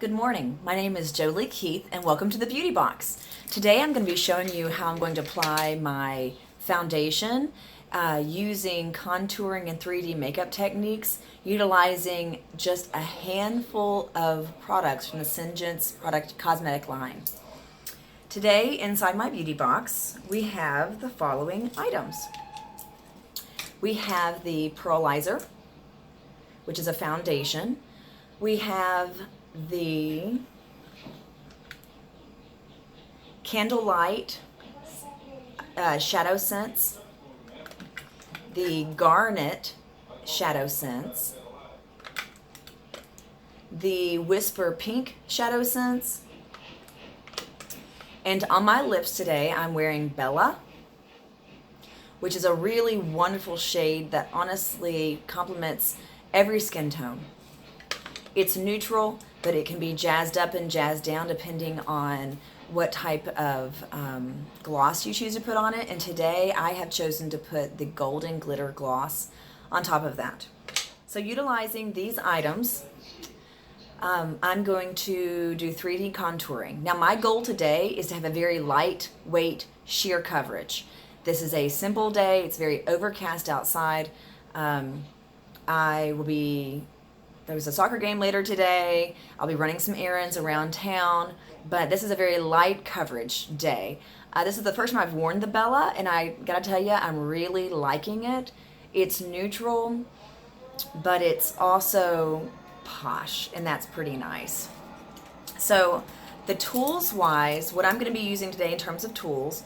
Good morning. My name is Jolie Keith and welcome to the Beauty Box. Today I'm going to be showing you how I'm going to apply my foundation using contouring and 3D makeup techniques, utilizing just a handful of products from the Singen's product cosmetic line. Today inside my Beauty Box we have the following items. We have the Pearlizer, which is a foundation. We have the Candlelight Shadow Sense, the Garnet Shadow Sense, the Whisper Pink Shadow Sense, and on my lips today I'm wearing Bella, which is a really wonderful shade that honestly complements every skin tone. It's neutral, but it can be jazzed up and jazzed down depending on what type of gloss you choose to put on it. And today I have chosen to put the Golden Glitter Gloss on top of that. So utilizing these items, I'm going to do 3D contouring. Now my goal today is to have a very lightweight sheer coverage. This is a simple day. It's very overcast outside. There's a soccer game later today. I'll be running some errands around town, but this is a very light coverage day. This is the first time I've worn the Bella, and I gotta tell you, I'm really liking it. It's neutral, but it's also posh, and that's pretty nice. So the tools wise, what I'm gonna be using today in terms of tools,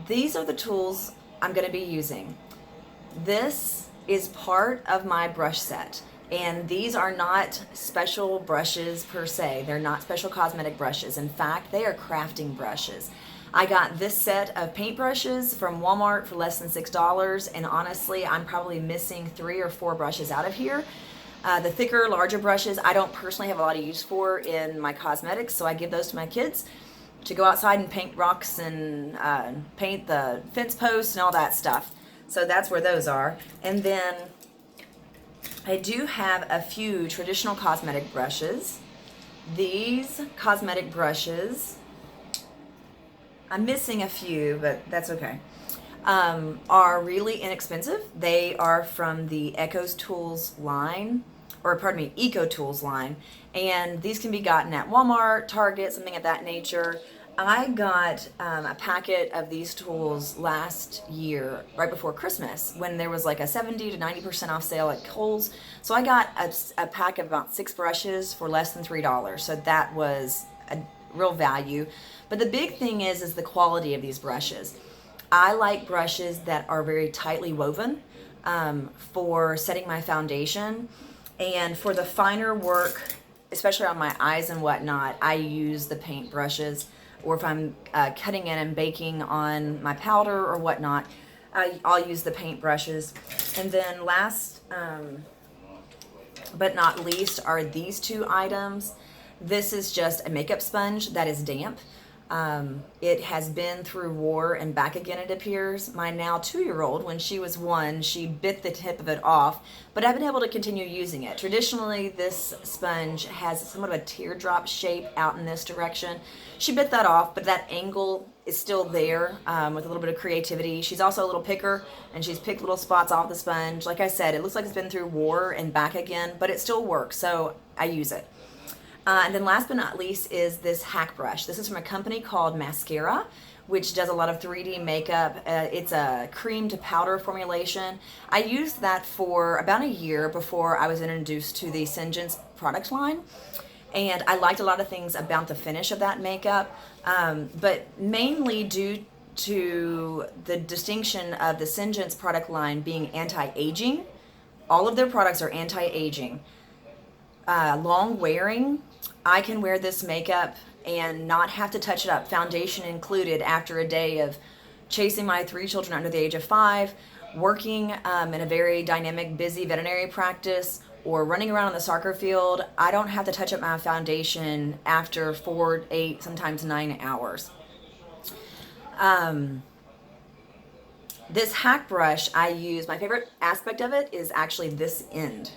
these are the tools I'm gonna be using. This is part of my brush set. And these are not special brushes per se. They're not special cosmetic brushes. In fact, they are crafting brushes. I got this set of paint brushes from Walmart for less than $6, and honestly, I'm probably missing 3 or 4 brushes out of here. The thicker, larger brushes, I don't personally have a lot of use for in my cosmetics, so I give those to my kids to go outside and paint rocks and paint the fence posts and all that stuff. So that's where those are. And then I do have a few traditional cosmetic brushes. These cosmetic brushes, I'm missing a few, but that's okay, are really inexpensive. They are from the EcoTools line, EcoTools line, and these can be gotten at Walmart, Target, something of that nature. I got a packet of these tools last year, right before Christmas, when there was like a 70 to 90% off sale at Kohl's. So I got a pack of about 6 brushes for less than $3. So that was a real value. But the big thing is the quality of these brushes. I like brushes that are very tightly woven for setting my foundation. And for the finer work, especially on my eyes and whatnot, I use the paint brushes. Or if I'm cutting in and baking on my powder or whatnot, I'll use the paint brushes. And then last but not least are these 2 items. This is just a makeup sponge that is damp. It has been through war and back again, it appears. My now 2-year-old, when she was 1, she bit the tip of it off, but I've been able to continue using it. Traditionally, this sponge has somewhat of a teardrop shape out in this direction. She bit that off, but that angle is still there with a little bit of creativity. She's also a little picker, and she's picked little spots off the sponge. Like I said, it looks like it's been through war and back again, but it still works, so I use it. And then last but not least is this hack brush. This is from a company called Mascara, which does a lot of 3D makeup. It's a cream to powder formulation. I used that for about a year before I was introduced to the Singen's product line. And I liked a lot of things about the finish of that makeup, but mainly due to the distinction of the Singen's product line being anti-aging. All of their products are anti-aging. Long wearing, I can wear this makeup and not have to touch it up, foundation included, after a day of chasing my 3 children under the age of 5, working in a very dynamic, busy veterinary practice, or running around on the soccer field. I don't have to touch up my foundation after 4, 8, sometimes 9 hours. This hack brush I use, my favorite aspect of it is actually this end.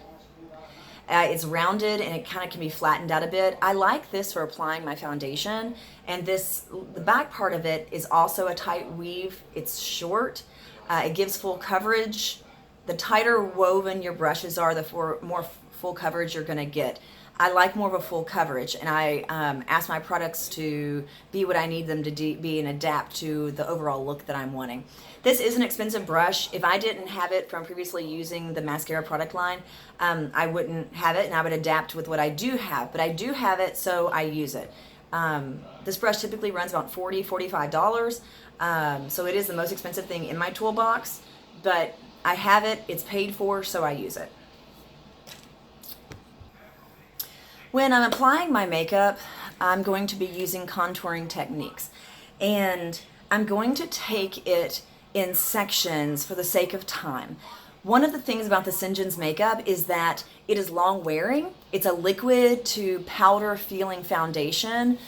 It's rounded and it kind of can be flattened out a bit. I like this for applying my foundation. And the back part of it is also a tight weave. It's short. It gives full coverage. The tighter woven your brushes are, the more full coverage you're going to get. I like more of a full coverage, and I ask my products to be what I need them to be and adapt to the overall look that I'm wanting. This is an expensive brush. If I didn't have it from previously using the mascara product line, I wouldn't have it, and I would adapt with what I do have. But I do have it, so I use it. This brush typically runs about $40, $45. So it is the most expensive thing in my toolbox, but I have it, it's paid for, so I use it. When I'm applying my makeup, I'm going to be using contouring techniques, and I'm going to take it in sections for the sake of time. One of the things about the St. John's makeup is that it is long wearing. It's a liquid to powder feeling foundation,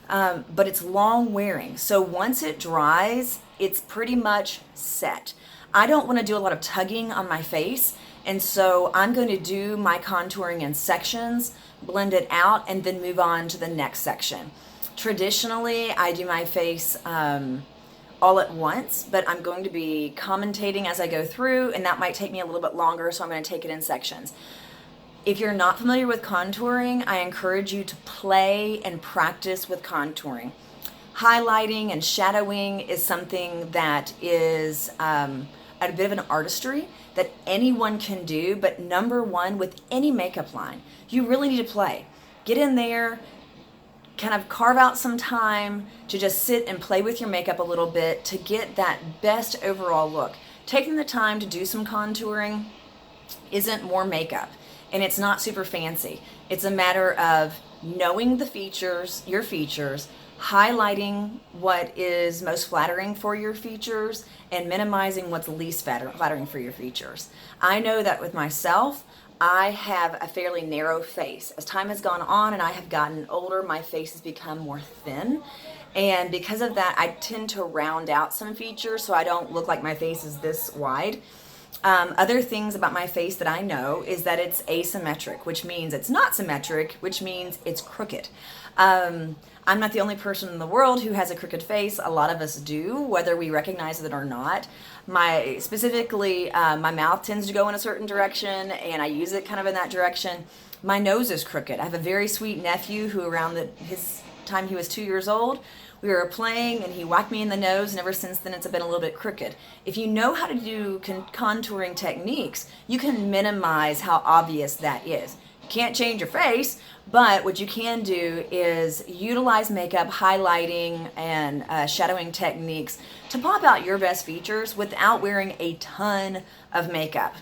but it's long wearing. So once it dries, it's pretty much set. I don't want to do a lot of tugging on my face, and so I'm going to do my contouring in sections, blend it out, and then move on to the next section. Traditionally, I do my face all at once, but I'm going to be commentating as I go through, and that might take me a little bit longer, so I'm going to take it in sections. If you're not familiar with contouring, I encourage you to play and practice with contouring. Highlighting and shadowing is something that is a bit of an artistry that anyone can do, but number one, with any makeup line, you really need to play. Get in there, kind of carve out some time to just sit and play with your makeup a little bit to get that best overall look. Taking the time to do some contouring isn't more makeup, and it's not super fancy. It's a matter of knowing the features, your features, highlighting what is most flattering for your features, and minimizing what's least flattering for your features. I know that with myself, I have a fairly narrow face. As time has gone on and I have gotten older, my face has become more thin. And because of that, I tend to round out some features so I don't look like my face is this wide. Other things about my face that I know is that it's asymmetric, which means it's not symmetric, which means it's crooked. I'm not the only person in the world who has a crooked face. A lot of us do, whether we recognize it or not. Specifically, my mouth tends to go in a certain direction, and I use it kind of in that direction. My nose is crooked. I have a very sweet nephew who around his time he was 2 years old, we were playing and he whacked me in the nose, and ever since then it's been a little bit crooked. If you know how to do contouring techniques, you can minimize how obvious that is. You can't change your face, but what you can do is utilize makeup, highlighting, and shadowing techniques to pop out your best features without wearing a ton of makeup.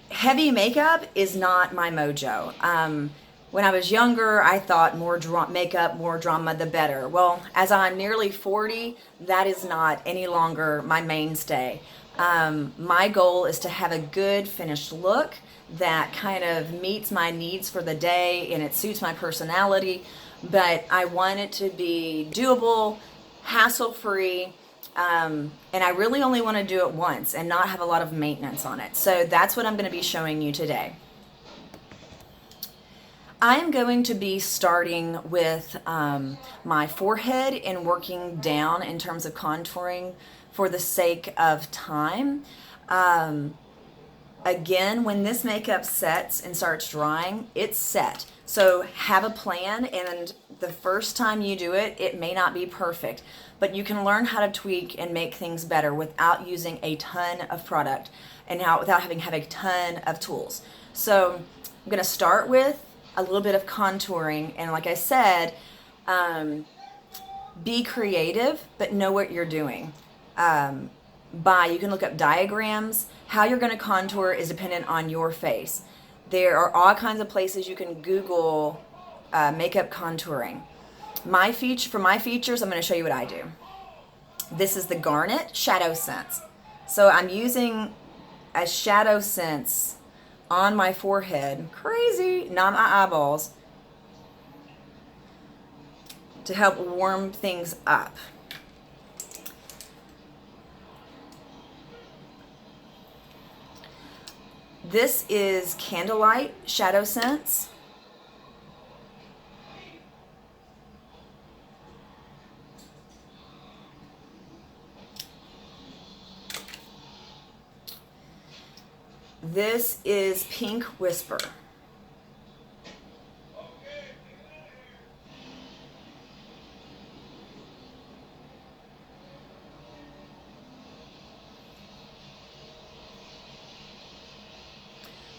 Heavy makeup is not my mojo. When I was younger, I thought more makeup, more drama, the better. Well, as I'm nearly 40, that is not any longer my mainstay. My goal is to have a good finished look that kind of meets my needs for the day and it suits my personality, but I want it to be doable, hassle-free, and I really only want to do it once and not have a lot of maintenance on it. So that's what I'm going to be showing you today. I am going to be starting with my forehead and working down in terms of contouring for the sake of time. Again, when this makeup sets and starts drying, it's set. So have a plan, and the first time you do it, it may not be perfect, but you can learn how to tweak and make things better without using a ton of product and without having a ton of tools. So I'm going to start with a little bit of contouring, and like I said, be creative, but know what you're doing. You can look up diagrams. How you're going to contour is dependent on your face. There are all kinds of places you can Google makeup contouring. For my features, I'm going to show you what I do. This is the Garnet Shadow Sense. So I'm using a Shadow Sense on my forehead, crazy, not my eyeballs, to help warm things up. This is Candlelight Shadow Sense. This is Pink Whisper.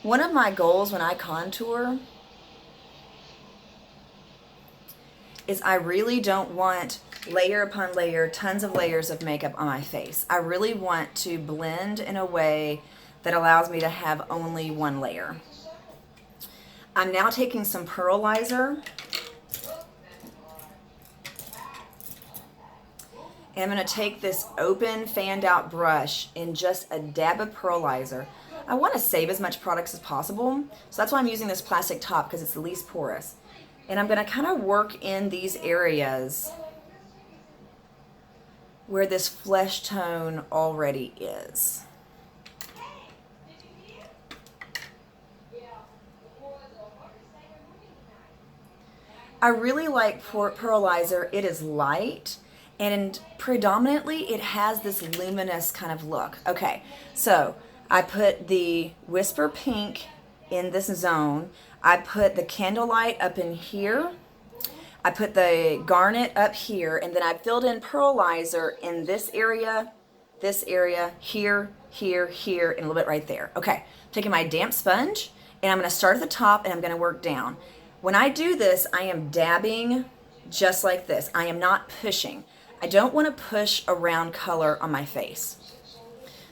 One of my goals when I contour is I really don't want layer upon layer, tons of layers of makeup on my face. I really want to blend in a way that allows me to have only one layer. I'm now taking some pearlizer, and I'm going to take this open fanned out brush and just a dab of pearlizer. I want to save as much product as possible, so that's why I'm using this plastic top, because it's the least porous. And I'm going to kind of work in these areas where this flesh tone already is. I really like pearlizer. It is light, and predominantly it has this luminous kind of look. Okay, so I put the Whisper Pink in this zone. I put the Candlelight up in here. I put the Garnet up here, and then I filled in pearlizer in this area, here, here, here, and a little bit right there. Okay, I'm taking my damp sponge, and I'm going to start at the top, and I'm going to work down. When I do this, I am dabbing just like this. I am not pushing. I don't want to push around color on my face.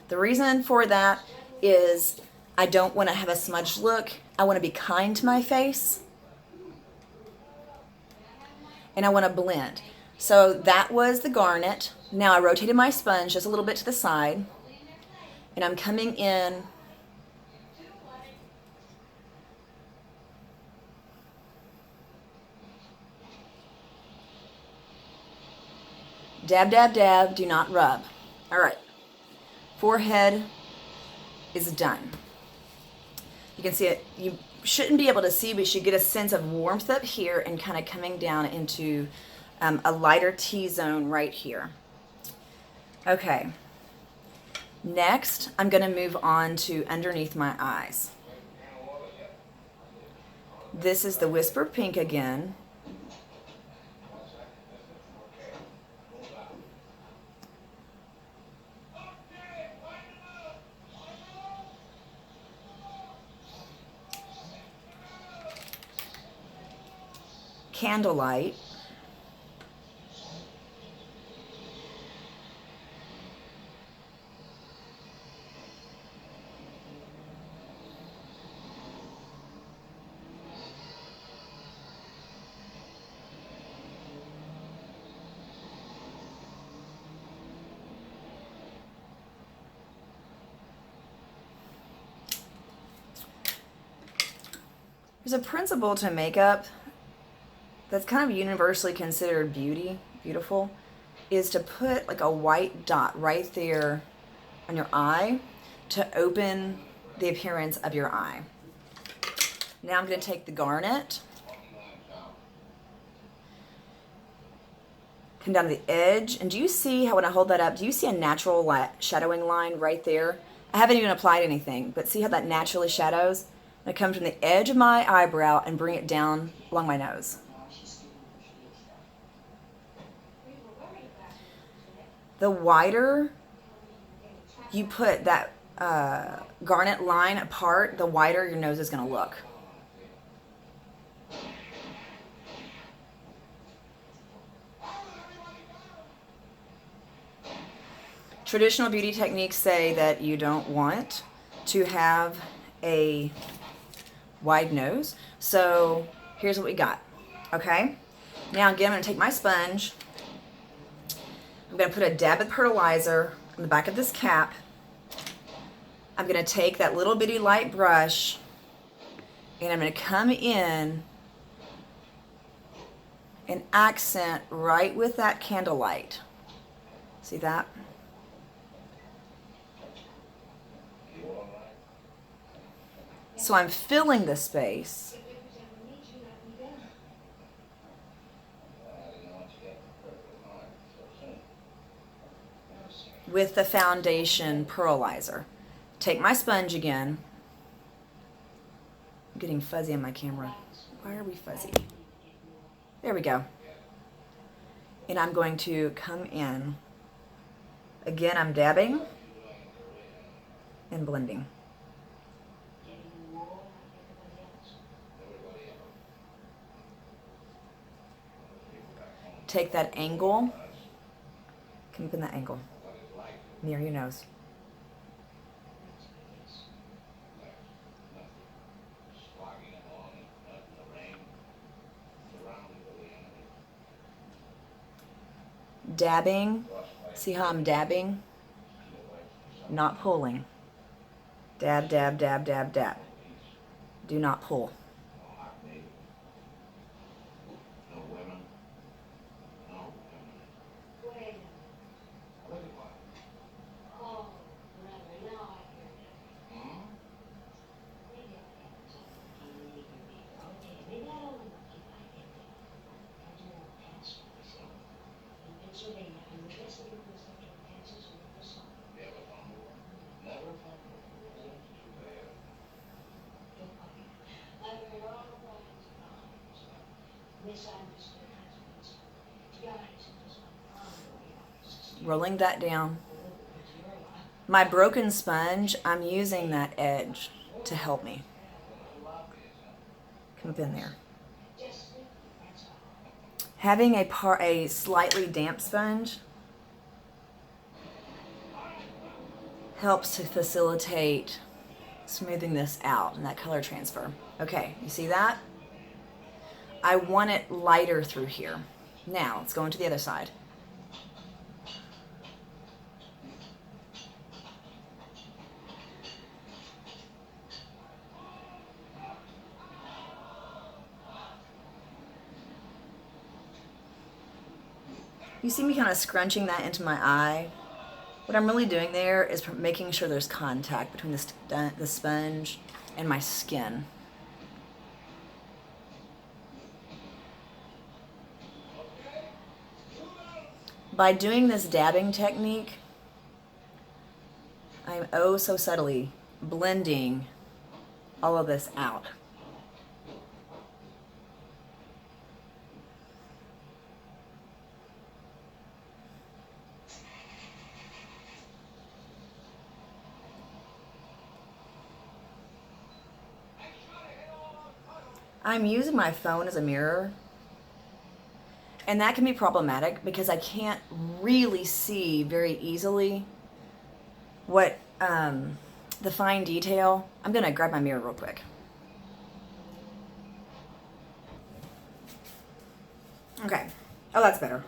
The reason for that is I don't want to have a smudged look. I want to be kind to my face. And I want to blend. So that was the Garnet. Now I rotated my sponge just a little bit to the side. And I'm coming in dab, dab, dab, do not rub. All right, forehead is done. You can see it, you shouldn't be able to see, but you should get a sense of warmth up here and kind of coming down into a lighter T-zone right here. Okay, next I'm gonna move on to underneath my eyes. This is the Whisper Pink again. Candlelight. There's a principle to makeup that's kind of universally considered beautiful, is to put like a white dot right there on your eye to open the appearance of your eye. Now I'm going to take the Garnet, come down to the edge, and do you see how when I hold that up, do you see a natural shadowing line right there? I haven't even applied anything, but see how that naturally shadows? I come from the edge of my eyebrow and bring it down along my nose. The wider you put that Garnet line apart, the wider your nose is going to look. Traditional beauty techniques say that you don't want to have a wide nose. So here's what we got. Okay. Now again, I'm going to take my sponge. I'm going to put a dab of pearlizer on the back of this cap. I'm going to take that little bitty light brush and I'm going to come in and accent right with that Candlelight. See that? So I'm filling the space with the foundation pearlizer. Take my sponge again. I'm getting fuzzy on my camera. Why are we fuzzy? There we go. And I'm going to come in. Again, I'm dabbing and blending. Take that angle. Keep in that angle near your nose. Dabbing. See how I'm dabbing? Not pulling. Dab, dab, dab, dab, dab. Do not pull. Rolling that down. My broken sponge, I'm using that edge to help me. Come up in there. Having a slightly damp sponge helps to facilitate smoothing this out and that color transfer. Okay, you see that? I want it lighter through here. Now, let's go into the other side. You see me kind of scrunching that into my eye. What I'm really doing there is making sure there's contact between the sponge and my skin. By doing this dabbing technique, I'm oh so subtly blending all of this out. I'm using my phone as a mirror, and that can be problematic because I can't really see very easily what the fine detail. I'm gonna grab my mirror real quick. Okay. Oh, that's better.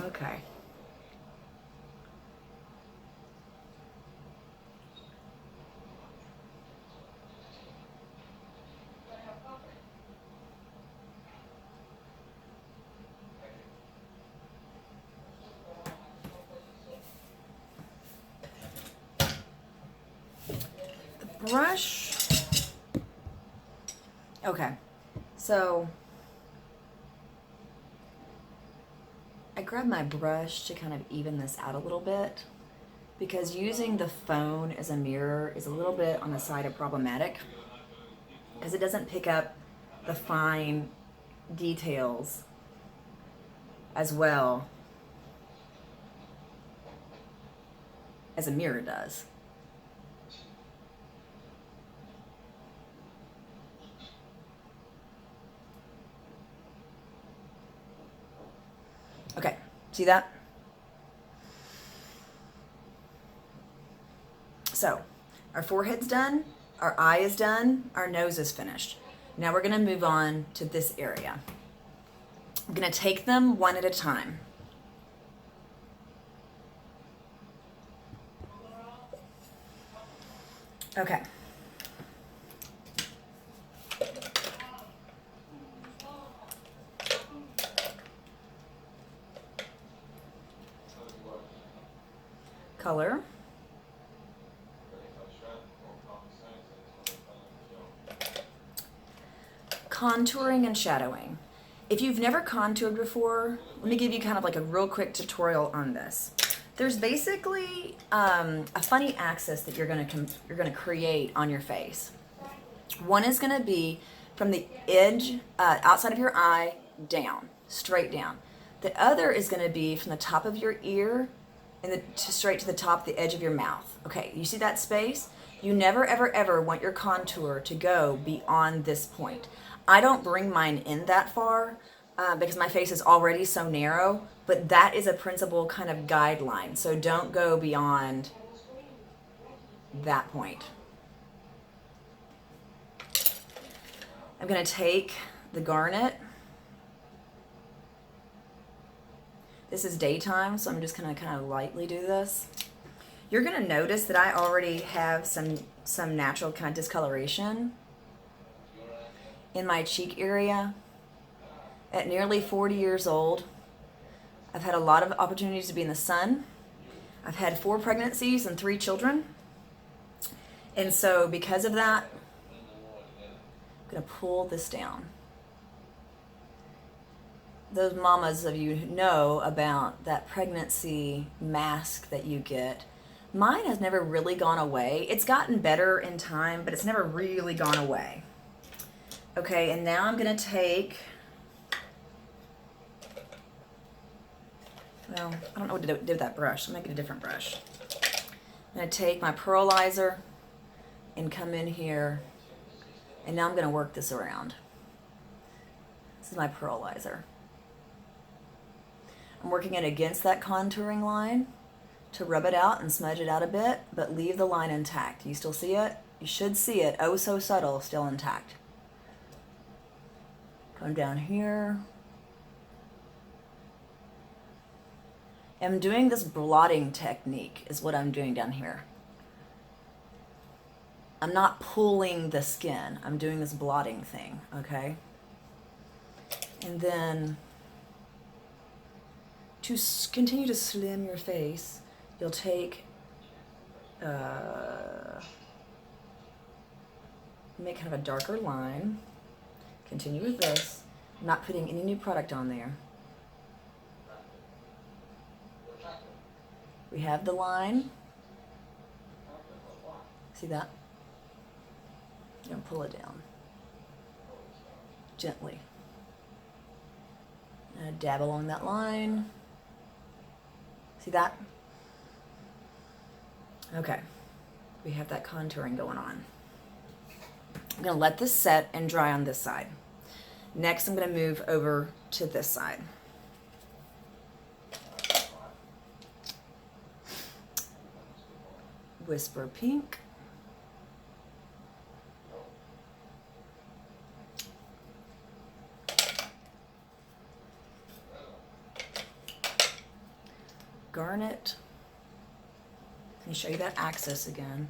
Okay. The brush. Okay. So I grab my brush to kind of even this out a little bit, because using the phone as a mirror is a little bit on the side of problematic because it doesn't pick up the fine details as well as a mirror does. Okay, see that? So, our forehead's done, our eye is done, our nose is finished. Now we're gonna move on to this area. I'm gonna take them one at a time. Okay. color. Contouring and shadowing. If you've never contoured before, let me give you kind of like a real quick tutorial on this. There's basically a funny axis that you're gonna create on your face. One is gonna be from the edge outside of your eye down, straight down. The other is gonna be from the top of your ear and straight to the top of the edge of your mouth. Okay, you see that space? You never, ever, ever want your contour to go beyond this point. I don't bring mine in that far because my face is already so narrow, but that is a principal kind of guideline. So don't go beyond that point. I'm going to take the garnet. This is daytime, so I'm just going to kind of lightly do this. You're going to notice that I already have some natural kind of discoloration in my cheek area. At nearly 40 years old, I've had a lot of opportunities to be in the sun. I've had 4 pregnancies and 3 children. And so because of that, I'm going to pull this down. Those mamas of you who know about that pregnancy mask that you get, mine has never really gone away. It's gotten better in time, but it's never really gone away. Okay, and now I'm going to take, well, I don't know what to do with that brush. I'm making a different brush. I'm going to take my pearlizer and come in here, and now I'm going to work this around. This is my pearlizer. I'm working it against that contouring line to rub it out and smudge it out a bit, but leave the line intact. You still see it? You should see it, oh so subtle, still intact. Come down here. I'm doing this blotting technique is what I'm doing down here. I'm not pulling the skin. I'm doing this blotting thing, okay? And then to continue to slim your face, you'll take, make kind of a darker line. Continue with this. I'm not putting any new product on there. We have the line. See that? You're going to pull it down. Gently. And dab along that line. See that? Okay. We have that contouring going on. I'm going to let this set and dry on this side. Next, I'm going to move over to this side. Whisper Pink. Garnet. Let me show you that axis again.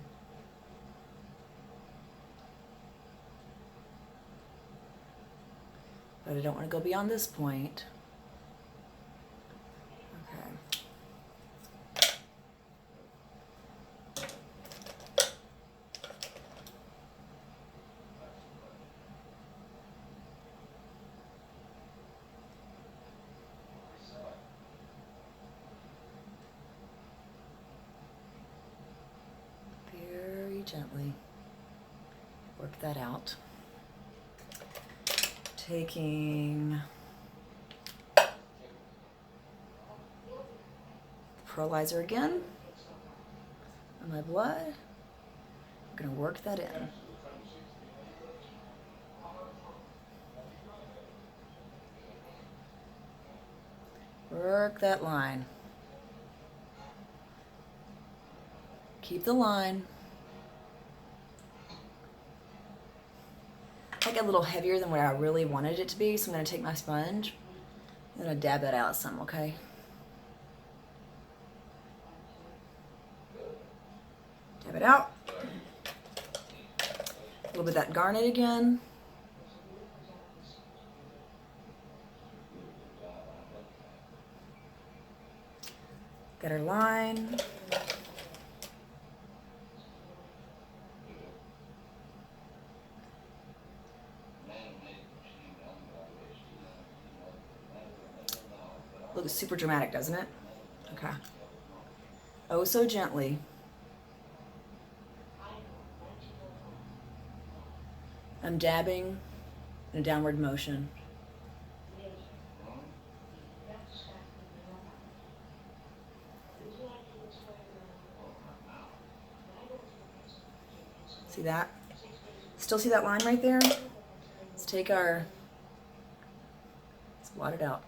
But I don't want to go beyond this point. Okay. Very gently work that out. Taking pearlizer again on my blood. I'm going to work that in. Work that line. Keep the line. I got a little heavier than what I really wanted it to be, so I'm going to take my sponge and I'm going to dab that out some, okay? Dab it out. A little bit of that garnet again. Got our line. Looks super dramatic, doesn't it? Okay. Oh, so gently. I'm dabbing in a downward motion. See that? Still see that line right there? Let's take let's blot it out.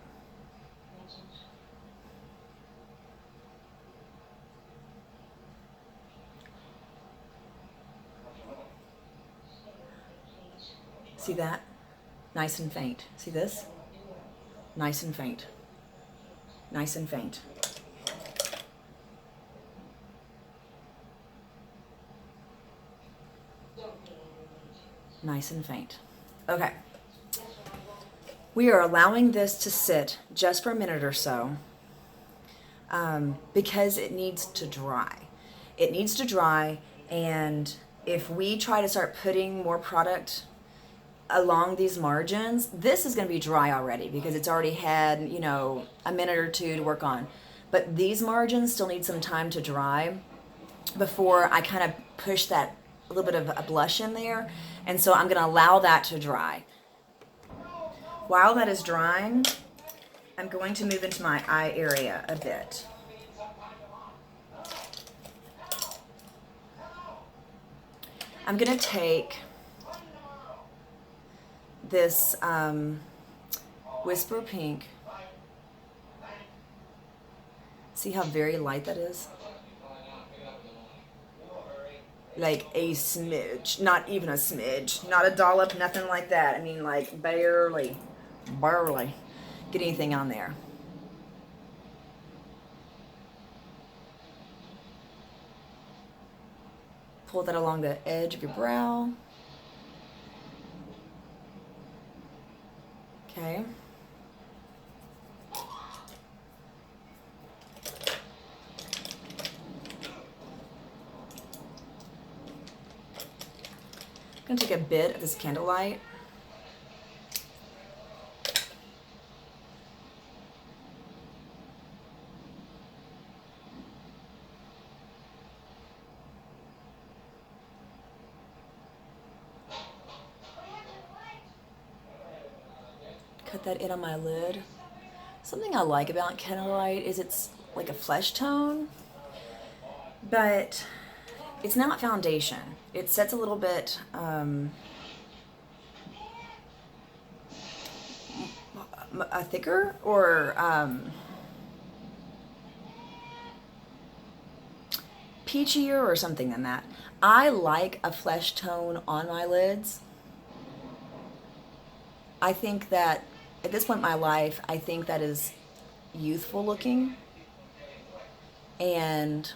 See that? Nice and faint. See this? Nice and faint. Nice and faint. Nice and faint. Okay. We are allowing this to sit just for a minute or so because it needs to dry. It needs to dry, and if we try to start putting more product along these margins, this is going to be dry already because it's already had, you know, a minute or two to work on. But these margins still need some time to dry before I kind of push that a little bit of a blush in there. And so I'm going to allow that to dry. While that is drying, I'm going to move into my eye area a bit. I'm going to take this Whisper Pink. See how very light that is? Like a smidge, not even a smidge, not a dollop, nothing like that. I mean, like barely get anything on there. Pull that along the edge of your brow. Okay. I'm going to take a bit of this Candlelight. Cut that in on my lid. Something I like about Candlelight is it's like a flesh tone, but it's not foundation. It sets a little bit thicker or peachier or something than that. I like a flesh tone on my lids. I think that at this point in my life, I think that is youthful looking. And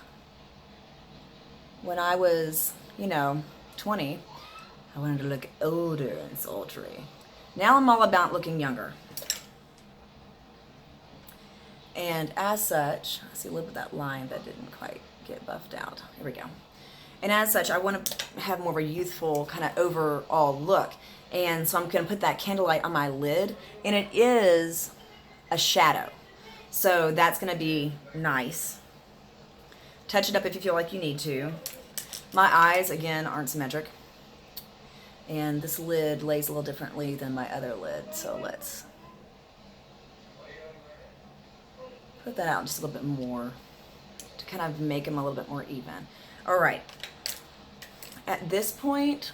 when I was, 20, I wanted to look older and sultry. Now I'm all about looking younger. And as such, I see a little bit of that line that didn't quite get buffed out. Here we go. And as such, I want to have more of a youthful kind of overall look. And so I'm going to put that Candlelight on my lid, and it is a shadow. So that's going to be nice. Touch it up if you feel like you need to. My eyes, again, aren't symmetric. And this lid lays a little differently than my other lid. So let's put that out just a little bit more to kind of make them a little bit more even. All right. At this point,